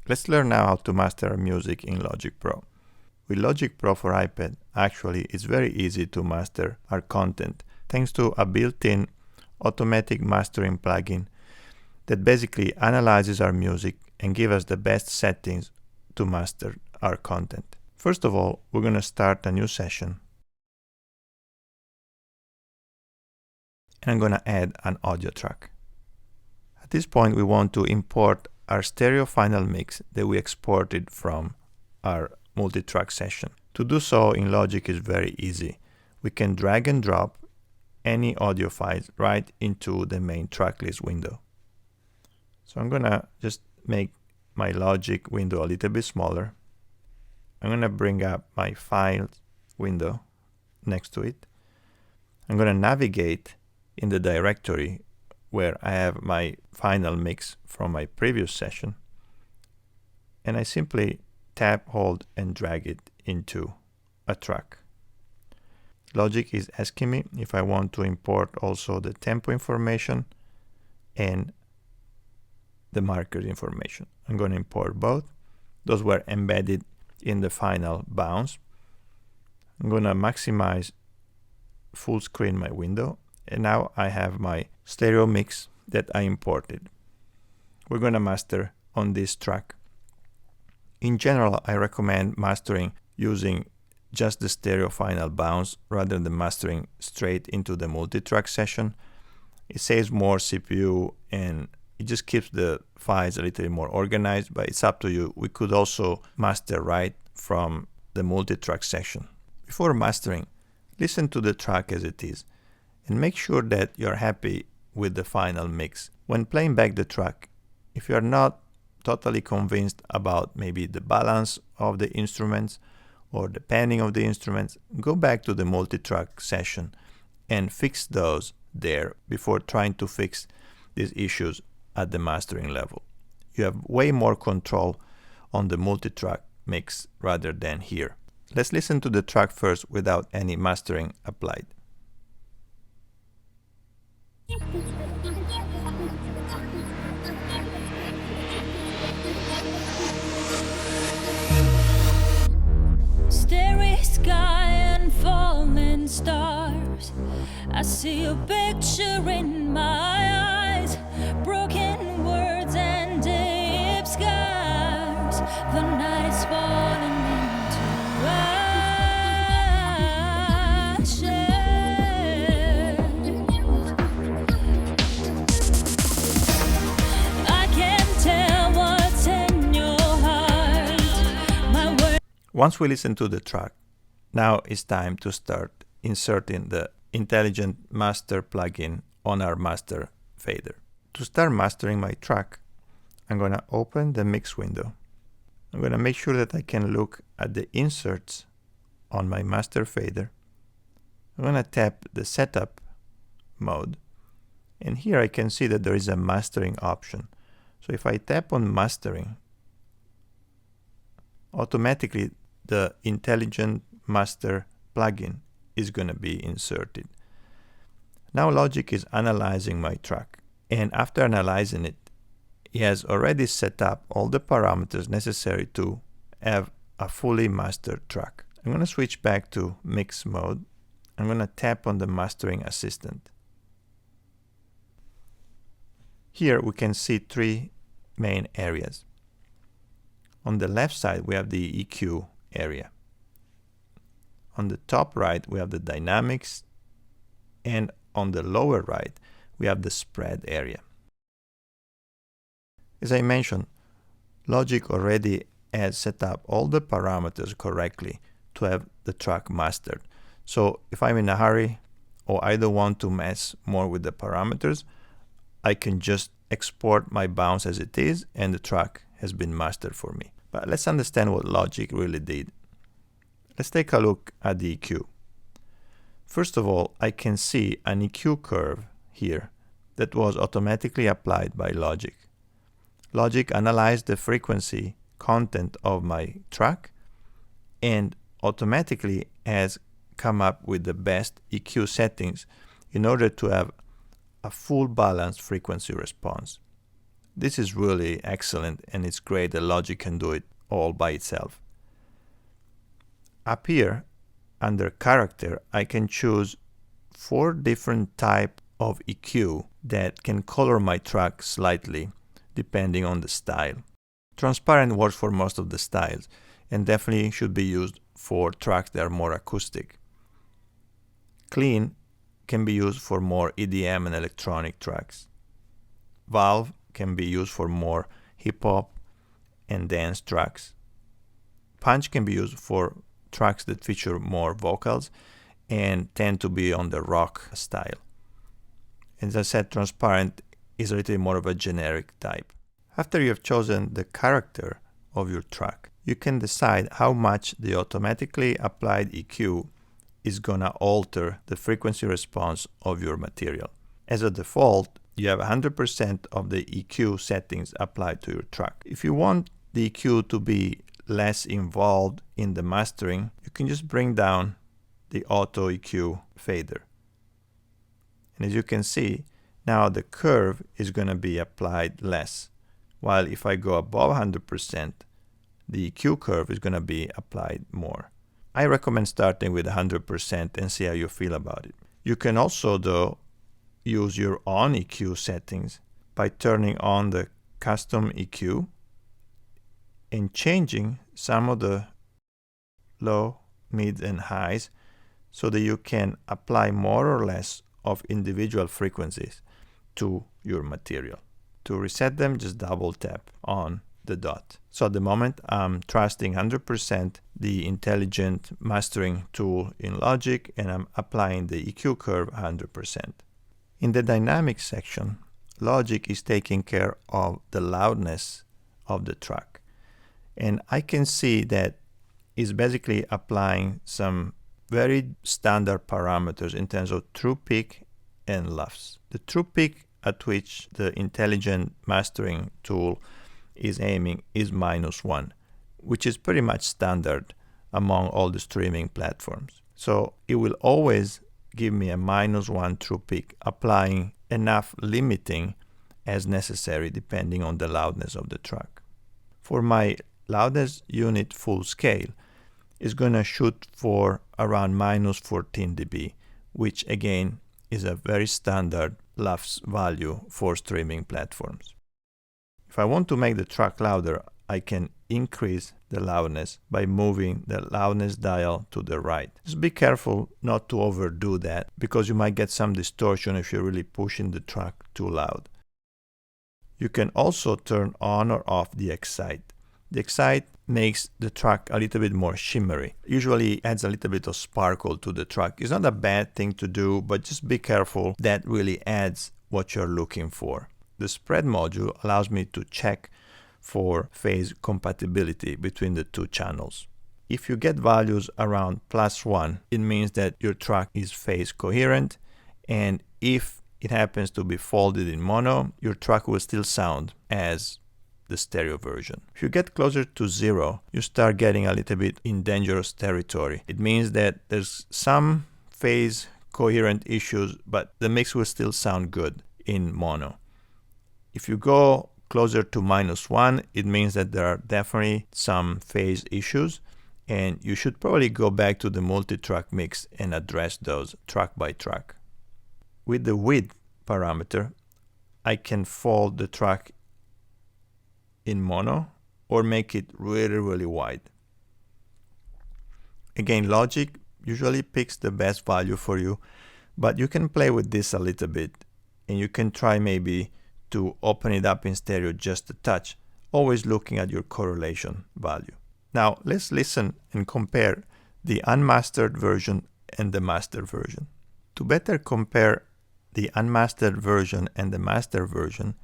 Let's learn now how to master our music in Logic Pro. With Logic Pro for iPad, actually it's very easy to master our content thanks to a built-in automatic mastering plugin that basically analyzes our music and gives us the best settings to master our content. First of all, we're going to start a new session. And I'm going to add an audio track. At this point, we want to import our stereo final mix that we exported from our multi-track session. To do so in Logic is very easy. We can drag and drop any audio files right into the main tracklist window. So I'm going to just make my Logic window a little bit smaller. I'm going to bring up my files window next to it. I'm going to navigate in the directory where I have my final mix from my previous session. And I simply tap, hold, and drag it into a track. Logic is asking me if I want to import also the tempo information and the marker information. I'm going to import both. Those were embedded in the final bounce. I'm going to maximize full screen my window, and now I have my stereo mix that I imported. We're going to master on this track. In general, I recommend mastering using just the stereo final bounce rather than mastering straight into the multi-track session. It saves more CPU and it just keeps the files a little more organized, but it's up to you. We could also master right from the multi-track session. Before mastering, listen to the track as it is and make sure that you're happy with the final mix. When playing back the track, if you're not totally convinced about maybe the balance of the instruments or the panning of the instruments, go back to the multi-track session and fix those there before trying to fix these issues at the mastering level. You have way more control on the multi-track mix rather than here. Let's listen to the track first without any mastering applied. Starry sky and falling stars, I see a picture in my eyes, broken words and deep scars. The night is falling into ashes. I can't tell what's in your heart. My words. Once we listen to the track, now it's time to start inserting the Intelligent Master plugin on our master fader. To start mastering my track, I'm going to open the mix window. I'm going to make sure that I can look at the inserts on my master fader. I'm going to tap the setup mode, and here I can see that there is a mastering option. So if I tap on mastering, automatically the Intelligent Master plugin is going to be inserted. Now Logic is analyzing my track, and after analyzing it, he has already set up all the parameters necessary to have a fully mastered track. I'm going to switch back to mix mode. I'm going to tap on the mastering assistant. Here we can see three main areas. On the left side we have the EQ area. On the top right we have the dynamics, and on the lower right we have the spread area. As I mentioned, Logic already has set up all the parameters correctly to have the track mastered. So if I'm in a hurry or I don't want to mess more with the parameters, I can just export my bounce as it is and the track has been mastered for me. But let's understand what Logic really did. Let's take a look at the EQ. First of all, I can see an EQ curve here that was automatically applied by Logic. Logic analyzed the frequency content of my track and automatically has come up with the best EQ settings in order to have a full balanced frequency response. This is really excellent, and it's great that Logic can do it all by itself. Up here, under Character, I can choose 4 different types of EQ that can color my track slightly, depending on the style. Transparent works for most of the styles, and definitely should be used for tracks that are more acoustic. Clean can be used for more EDM and electronic tracks. Valve can be used for more hip-hop and dance tracks. Punch can be used for tracks that feature more vocals and tend to be on the rock style. As I said, transparent is a little more of a generic type. After you have chosen the character of your track, you can decide how much the automatically applied EQ is gonna alter the frequency response of your material. As a default, you have 100% of the EQ settings applied to your track. If you want the EQ to be less involved in the mastering, you can just bring down the auto EQ fader. And as you can see, now the curve is going to be applied less, while if I go above 100%, the EQ curve is going to be applied more. I recommend starting with 100% and see how you feel about it. You can also, though, use your own EQ settings by turning on the custom EQ and changing some of the low, mid, and highs so that you can apply more or less of individual frequencies to your material. To reset them, just double tap on the dot. So at the moment, I'm trusting 100% the intelligent mastering tool in Logic, and I'm applying the EQ curve 100%. In the dynamics section, Logic is taking care of the loudness of the track. And I can see that it's basically applying some very standard parameters in terms of true peak and LUFS. The true peak at which the intelligent mastering tool is aiming is -1, which is pretty much standard among all the streaming platforms. So it will always give me a -1 true peak, applying enough limiting as necessary depending on the loudness of the track. For my loudness unit full scale, is going to shoot for around -14 dB, which again is a very standard LUFS value for streaming platforms. If I want to make the track louder, I can increase the loudness by moving the loudness dial to the right. Just be careful not to overdo that, because you might get some distortion if you're really pushing the track too loud. You can also turn on or off the excite. The excite makes the track a little bit more shimmery. Usually adds a little bit of sparkle to the track. It's not a bad thing to do, but just be careful. That really adds what you're looking for. The spread module allows me to check for phase compatibility between the two channels. If you get values around +1, it means that your track is phase coherent, and if it happens to be folded in mono, your track will still sound as the stereo version. If you get closer to 0, you start getting a little bit in dangerous territory. It means that there's some phase coherent issues, but the mix will still sound good in mono. If you go closer to -1, it means that there are definitely some phase issues, and you should probably go back to the multi-track mix and address those track by track. With the width parameter, I can fold the track in mono or make it really wide. Again, Logic usually picks the best value for you, but you can play with this a little bit, and you can try maybe to open it up in stereo just a touch, always looking at your correlation value. Now let's listen and compare the unmastered version and the mastered version. To better compare the unmastered version and the master version,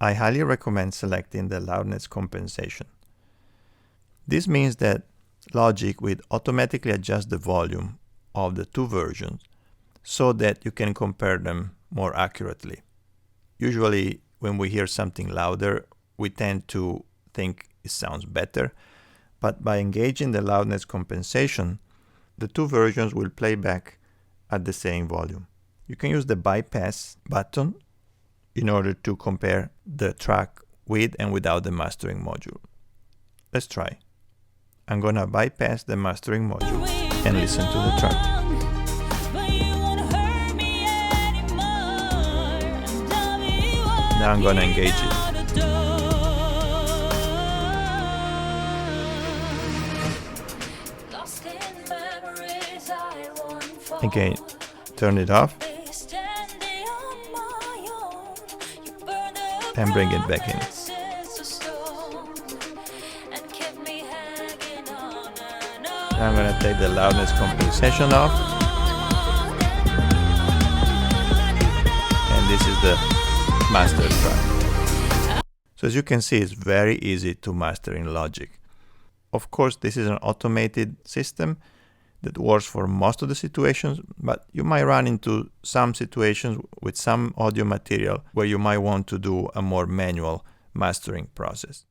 I highly recommend selecting the loudness compensation. This means that Logic will automatically adjust the volume of the two versions so that you can compare them more accurately. Usually when we hear something louder, we tend to think it sounds better, but by engaging the loudness compensation, the two versions will play back at the same volume. You can use the bypass button in order to compare the track with and without the mastering module. Let's try. I'm gonna bypass the mastering module and listen to the track. Now I'm gonna engage it. Again, turn it off and bring it back in. Now I'm going to take the loudness compensation off, and this is the master track. So as you can see, it's very easy to master in Logic. Of course, this is an automated system that works for most of the situations, but you might run into some situations with some audio material where you might want to do a more manual mastering process.